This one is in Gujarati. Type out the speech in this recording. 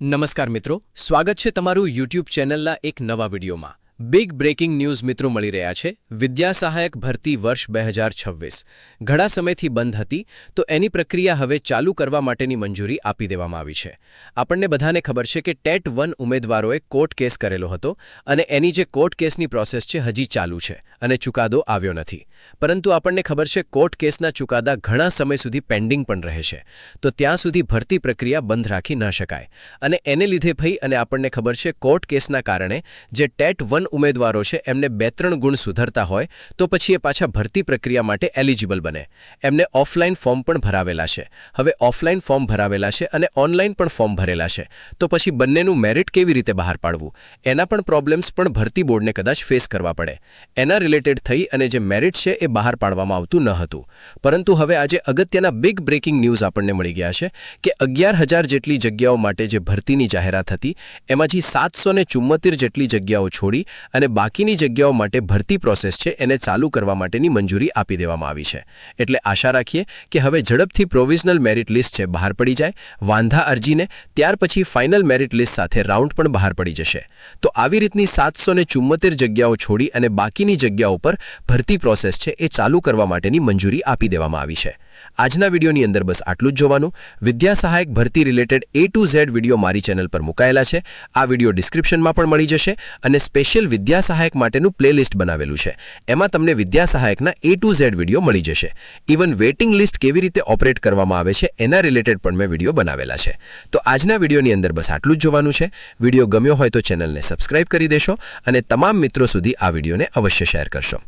નમસ્કાર મિત્રો, સ્વાગત છે તમારું યુટ્યુબ ચેનલના એક નવા વિડીયોમાં। બિગ બ્રેકિંગ ન્યૂઝ મિત્રો મળી રહ્યા છે। વિદ્યા સહાયક ભરતી વર્ષ 2026 ઘણા સમયથી બંધ હતી તો એની પ્રક્રિયા હવે ચાલુ કરવા માટેની મંજૂરી આપી દેવામાં આવી છે। આપણને બધાને ખબર છે કે ટેટ 1 ઉમેદવારોએ કોર્ટ કેસ કરેલો હતો અને એની જે કોર્ટ કેસની પ્રોસેસ છે હજી ચાલુ છે અને ચુકાદો આવ્યો નથી। પરંતુ આપણને ખબર છે કોર્ટ કેસના ચુકાદા ઘણા સમય સુધી પેન્ડિંગ પણ રહે છે, તો ત્યાં સુધી ભરતી પ્રક્રિયા બંધ રાખી ન શકાય અને એને લીધે ભઈ અને આપણને ખબર છે કોર્ટ કેસના કારણે જે ટેટ 1 ઉમેદવારો છે એમને 2-3 ગુણ સુધરતા હોય તો પછી એ પાછા ભરતી પ્રક્રિયા માટે એલિજિબલ બને। એમને ઓફલાઈન ફોર્મ પણ ભરાવેલા છે। હવે ઓફલાઈન ફોર્મ ભરાવેલા છે અને ઓનલાઈન પણ ફોર્મ ભરેલા છે, તો પછી બંનેનું મેરિટ કેવી રીતે બહાર પાડવું એના પણ પ્રોબ્લેમ્સ પણ ભરતી બોર્ડને કદાચ ફેસ કરવા પડે। એના રિલેટેડ થઈ અને જે મેરિટ છે એ બહાર પાડવામાં આવતું ન હતું, પરંતુ હવે આજે અગત્યના બિગ બ્રેકિંગ ન્યૂઝ આપણને મળી ગયા છે કે 11,000 જેટલી જગ્યાઓ માટે જે ભરતીની જાહેરાત હતી એમાંથી 774 જેટલી જગ્યાઓ છોડી અને બાકીની જગ્યાઓ માટે ભરતી પ્રોસેસ છે એને ચાલુ કરવા માટેની મંજૂરી આપી દેવામાં આવી છે। એટલે આશા રાખીએ કે હવે ઝડપથી પ્રોવિઝનલ મેરિટ લિસ્ટ છે બહાર પડી જાય, વાંધા અરજીને ત્યાર પછી ફાઇનલ મેરિટ લિસ્ટ સાથે રાઉન્ડ પણ બહાર પડી જશે। તો આવી રીતની 774 જગ્યાઓ છોડી અને બાકીની જગ્યાઓ પર ભરતી પ્રોસેસ છે એ ચાલુ કરવા માટેની મંજૂરી આપી દેવામાં આવી છે। આજના વિડીયોની અંદર બસ આટલું જ જોવાનું। વિદ્યા સહાયક ભરતી related A to Z video મારી ચેનલ પર મુકાયેલા છે। આ વિડીયો ડિસ્ક્રિપ્શનમાં પણ મળી જશે અને સ્પેશિયલ વિદ્યા સહાયક માટેનું પ્લેલિસ્ટ બનાવેલું છે, એમાં તમને વિદ્યા સહાયકના A to Z વિડીયો મળી જશે। ઇવન વેઇટિંગ લિસ્ટ કેવી રીતે ઓપરેટ કરવામાં આવે છે એના રિલેટેડ પણ મેં વિડીયો બનાવેલા છે। તો આજના વિડીયોની અંદર બસ આટલું જ જોવાનું છે। વિડીયો ગમ્યો હોય તો ચેનલને સબસ્ક્રાઇબ કરી દેશો અને તમામ મિત્રો સુધી આ વિડીયોને અવશ્ય શેર કરશો।